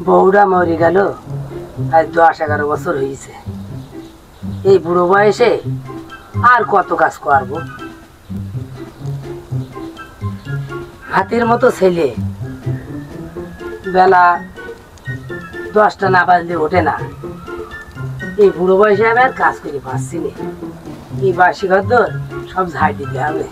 বউরা মরে গেল আজ 10-11 বছর হয়েছে। এই বুড়ো বয়সে আর কত কাজ করবো? হাতির মতো ছেলে, বেলা 10টা না বাজলে ওঠে না। এই বুড়ো বয়সে আমি আর কাজ করে পাচ্ছি না। এই বাসি ঘর সব ঝাড় দিতে হবে।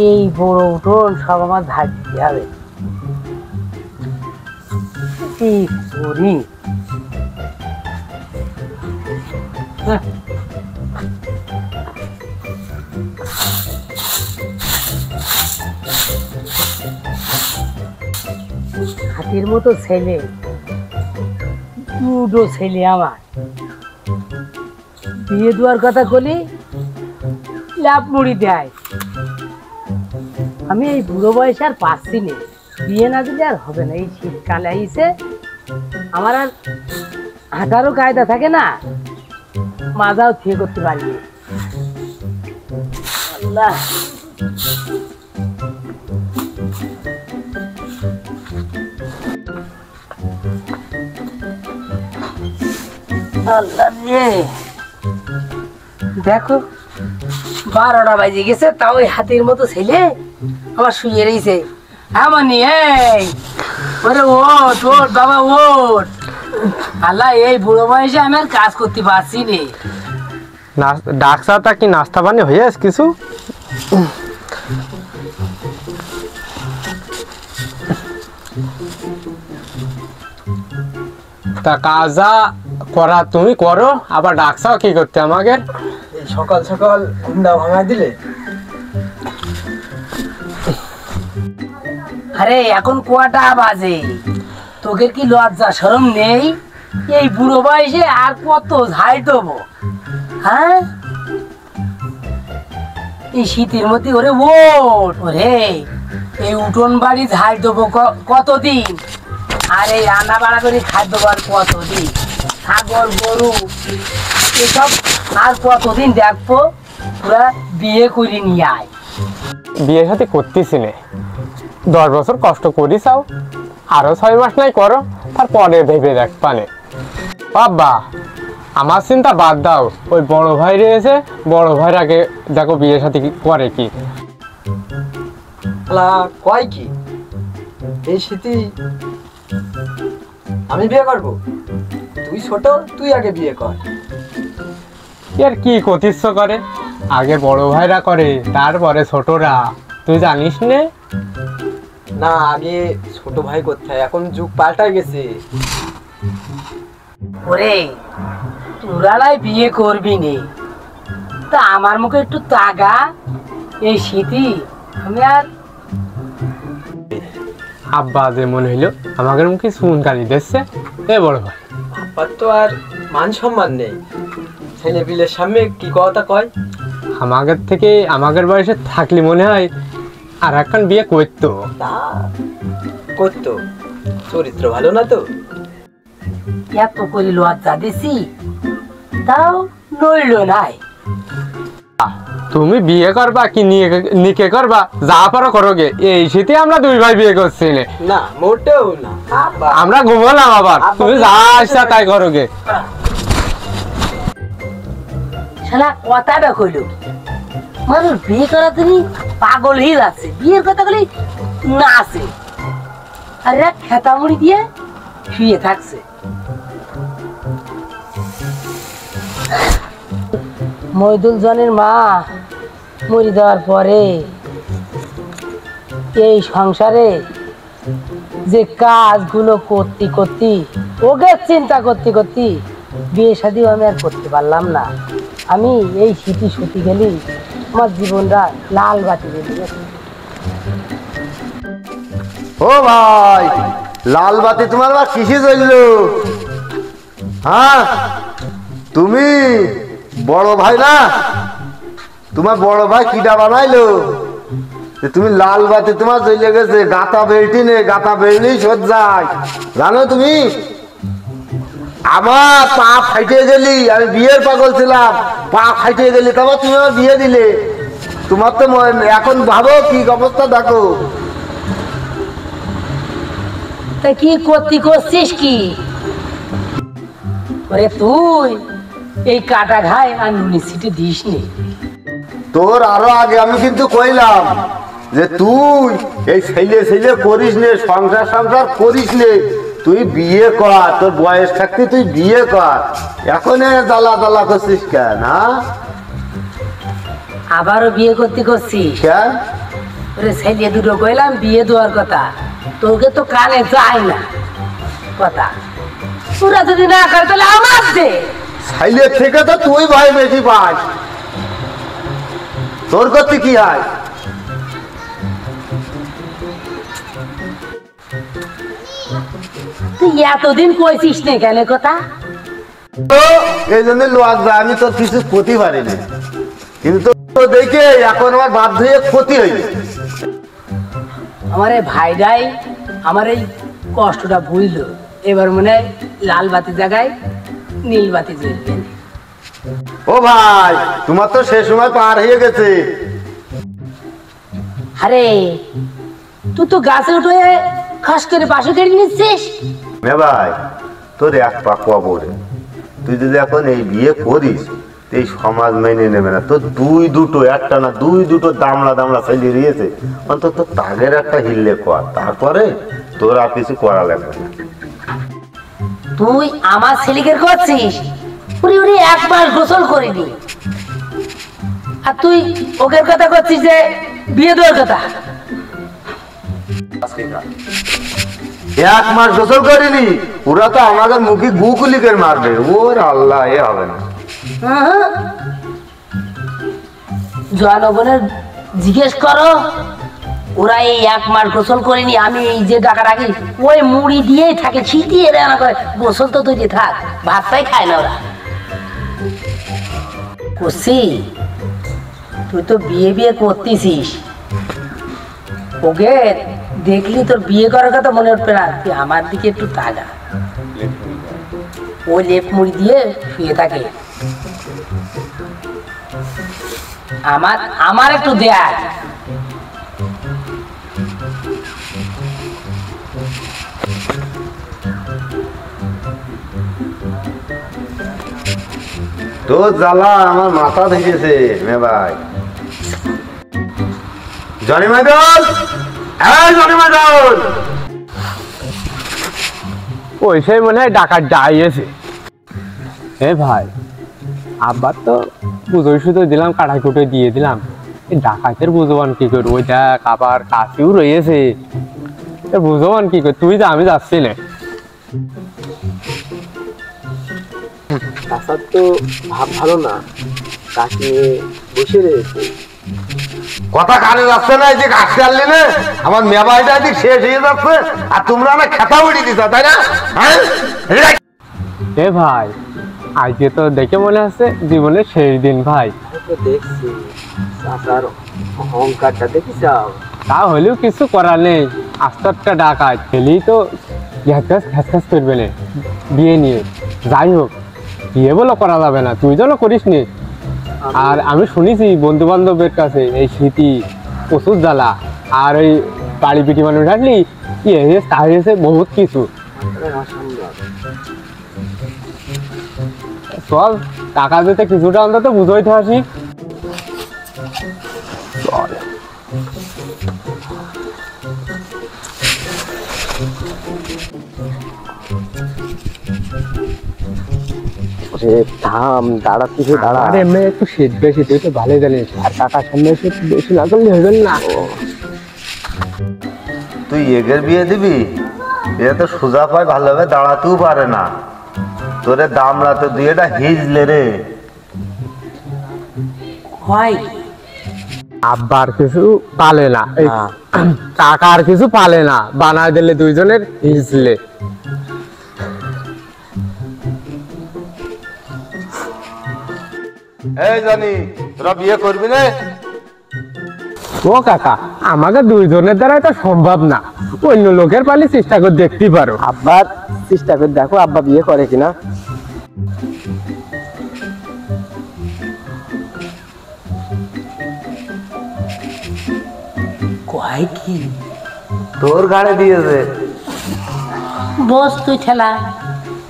এই বড় উঠোন সব আমার ঝাড় দিতে হবে। কি করি? হাতির মতো ছেলে, দুটো ছেলে আমার, বিয়ে দেওয়ার কথা বলি লাভ মুড়ি দেয়। আমি এই বুড়ো বয়সে আর পাচ্ছি না, বিয়ে না দিলে আর হবে না। এই শীতকালে আইসে আমার আর হাঁটারও কায়দা থাকে না, মাজাও থিয়ে করতে পারি। আল্লাহ, আল্লাহ রে, দেখো 12টা বাজে গেছে, তাও ওই হাতির মতো ছেলে আমার শুয়ে রয়েছে। আমার নিয়ে ওরে ওঠ ওঠ বাবা ওঠ। আল্লাহ, এই বুড়ো বয়সে আমি আর কাজ করতে পারছি না। ডাকসাটা কি নাস্তা পানি হয়ে আছে কিছু? তা কাজা করা তুমি করো, আবার ডাকসাও কি করতে আমাকে? সকাল সকাল ঘুমটা ভাঙাই দিলে। আরে এখন কটা বাজে? তোকে কি লজ্জা শরম নেই? এই বুড়ো বয়সে আর কত ঝাড় দেবো? হ্যাঁ, এই শীতের মধ্যে ওরে ওঠ ওরে, এই উঠোন বাড়ি ঝাড় দেবো কতদিন? আর এই রান্না বাড়া করে খাদ্য আর কতদিন? ছাগল গরু এসব আর কতদিন দেখবো? ওরা বিয়ে করে নিয়ে আয়। বিয়ে সাথে করতেছি না, 10 বছর কষ্ট করি চাও, আরো 6 মাস নাই করো, তারপরে ভেবে দেখ পানে। বাবা, আমার চিন্তা বাদ দাও, ওই বড় ভাই রয়েছে, বড় ভাইয়ের আগে দেখো বিয়ে সাথে করে কি। কয় কি এই শীতি আমি বিয়ে করবো? তুই ছোট, তুই আগে বিয়ে কর। এর কি কতিস্য করে? আগে বড় ভাইরা করে, তারপরে ছোটরা, তুই জানিস নে? না, আগে ছোট ভাই কোথায়, এখন যুগ পাল্টাই গেছে। ওরে, তোরালাই বিয়ে করবি নে, তা আমার মুখে একটু তাগা। এই শীতি আমি আর আব্বা যে মনে হইলো আমাদের মুখে চুন কালি দিচ্ছে। এ বড় ভাই, আব্বার তো আর মান সম্মান নেই, ছেলে পিলের সামনে কি কথা কয়। আমাদের থেকে আমাদের বয়সে থাকলে মনে হয় আর এখন বিয়ে করতো। তা করতো, চরিত্র ভালো না তো। এত করে লজ্জা দিছি, তাও নইল নাই। তুমি বিয়ে করবা কি নিকে করবা, যা পারো করোগে। এই শীতে আমরা 2 ভাই বিয়ে করছি না, মোটেও না। আমরা ঘুমালাম, আবার তুমি যা ইচ্ছা তাই করোগে। শালা কথাটা কইল, মানুষ বিয়ে করার জন্য পাগল হয়ে যাচ্ছে, বিয়ের কথা বলি না আছে, আর এরা খেতামুড়ি দিয়ে শুয়ে থাকছে। মইদুল জনের মা মরে যাওয়ার পরে এই সংসারে যে কাজগুলো করতে করতে, ওকে চিন্তা করতে করতে বিয়ে শাদিও আমি আর করতে পারলাম না। আমি এই শীতি শুতি গেলি আমার জীবনটা লাল বাতি বেরিয়ে গেছে। ও ভাই, লাল বাতি তোমার বা কিসে জ্বললো? হ্যাঁ, তুমি বড় ভাই না? তোমার বড় ভাই কিডা বানাইলো? তুমি লাল বাতি তোমার জ্বলে গেছে, গাতা বেল্টি নে, গাতা বেলনি সজ্জায়, জানো তুমি? আমার পা ফাইটে গেলি, আমি বিয়ের পাগল ছিলাম, পা ফাইটে গেলি, তারপর তুমি আমার বিয়ে দিলে। তোমার তো এখন ভাবো কি অবস্থা দেখো। তা কি করছিস কি? ওরে তুই এই কাটা ঘায় আর নুনি সিটি দিস নি। তোর আরো আগে আমি কিন্তু কইলাম যে তুই এই ছেলে করিস নে, সংসার করিস নে, তুই বিয়ে কর, তোর বয়স থাকতে তুই বিয়ে কর। এখন দালা করছিস কেন? আবারও বিয়ে করছিস কেন? ওরে ছেলে দুটো কইলাম বিয়ে দেওয়ার কথা, তোকে তো কানে যায় না কথা। তোরা যদি না করে তাহলে আমার দে। ছেলের থেকে তো তুই ভাই বেশি পাস, তোর করতে কি হয়? তুই এতদিন কইছিস না কেন কথা? তো এই জন্য লাগবে, আমি তোর কিছু ক্ষতি পারিনি, কিন্তু দেখে এখন আমার বাধ্য হয়ে ক্ষতি হয়েছে। আমার এই ভাইরাই আমার এই কষ্টটা বুঝলো, এবার মনে হয় লাল বাতি জায়গায় নীল বাতি জ্বলবে। ও ভাই, তোমার তো সে সময় পার হয়ে গেছে। আরে তুই তো গাছে উঠে খাস করে পাশে কেটে নিচ্ছিস। মে ভাই, তোর এক পা কবরে, তুই যদি এখন এই বিয়ে করিস এই সমাজ মেনে নেবে না। তোর দুটো একটা না দুটো দামড়া ছেলে দিয়েছে, অন্তত তাদের একটা হিললে কর, তারপরে তোর আর কিছু করা লাগবে না। তুই আমার ছেলেকে করছিস, উনি উনি একবার গোসল করিনি, আর তুই ওকের কথা করছিস যে বিয়ে দেওয়ার কথা। 1 মাস গোসল করিনি, ওরা তো আমাদের মুখে গুকুলিকের মারবে। ওর আল্লাহ, এ হবে না। জয়ানবনের জিজ্ঞেস করো, ওরা এই 1 মাস গোসল করেনি। আমি এই যে টাকা রাখি ওই মুড়ি দিয়েই থাকে, ছিটিয়ে রান্না করে। গোসল তো তুই থাক, ভাতটাই খায় না ওরা। করছি তুই তো বিয়ে করতেছিস, ওকে দেখলি তোর বিয়ে করার কথা মনে উঠবে না। তুই আমার দিকে একটু তাকা, ওই লেপ মুড়ি দিয়ে শুয়ে থাকে। আমার একটু দেখ। তো জ্বালা আমার মাথা ধরেছে মে ভাই। জনি মাইদল, জনি মাইদল, ওই সেই মনে হয় ডাকাত ডাইয়েছে। এ ভাই, আব্বার তো পুজোয় সুতোয় দিলাম, কাটাই কুটে দিয়ে দিলাম, এই ডাকাতের বুঝবান কি করবো? ওই দেখ আবার কাশিও রয়েছে, বুঝবান কি কর? তুই যা, আমি যাচ্ছি না। চাচার তো ভাব ভালো না, কাশি নিয়ে বসে রয়েছে। কথা কানে যাচ্ছে না, এই যে কাশি আনলি না, আমার মেয়ে ভাইটা এদিক শেষ হয়ে যাচ্ছে, আর তোমরা না খেতা উড়িয়ে দিচ্ছ, তাই না? এ ভাই, আজকে তো দেখে মনে হচ্ছে জীবনের শেষ দিন ভাই। তো দেখছি চাচার অহংকারটা দেখি যাও। তা হলেও কিছু করার নেই, আস্তে একটা ডাকাত খেলেই তো ঘ্যাস করবে না বিয়ে নিয়ে। যাই হোক, বিয়ে বলে করা যাবে না, তুই যেন করিস নি। আর আমি শুনেছি বন্ধু বান্ধবের কাছে এই স্মৃতি প্রচুর জ্বালা, আর ওই বাড়ি পিটি মানুষ আসলি ইয়ে হয়েছে তা হয়েছে বহুত কিছু। চল টাকা দিতে কিছুটা অন্তত বুঝাইতে আসি। চল থাম, দাঁড়া, কিছু দাঁড়া। আরে এমনি একটু শীত বেশি, তুই তো ভালোই জানিস, আর টাকার সামনে এসে বেশি না করলে হবে না। তুই এগের বিয়ে দিবি? এটা তো সোজা পায়, ভালোভাবে দাঁড়াতেও পারে না, তোরে দামড়া তো দিয়ে এটা হিজলে রে। হয় আব্বার কিছু পালে না, এই টাকার কিছু পালে না, বানায় দিলে দুইজনের হিজলে। এই জানি তোরা বিয়ে করবি না? ও কাকা, আমাকে দুইজনের দ্বারা এটা সম্ভব না, অন্য লোকের পালি চেষ্টা করে দেখতেই পারো। আব্বার চেষ্টা করে দেখো, আব্বা বিয়ে করে কিনা। কয় কি তোর ঘাড়ে দিয়েছে। বস তুই ঠেলা।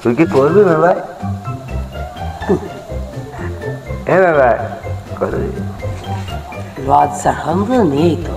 তুই কি করবি ভাই? হ্যাঁ ভাই করবি। লজ্জা সন্দেহ নেই তো।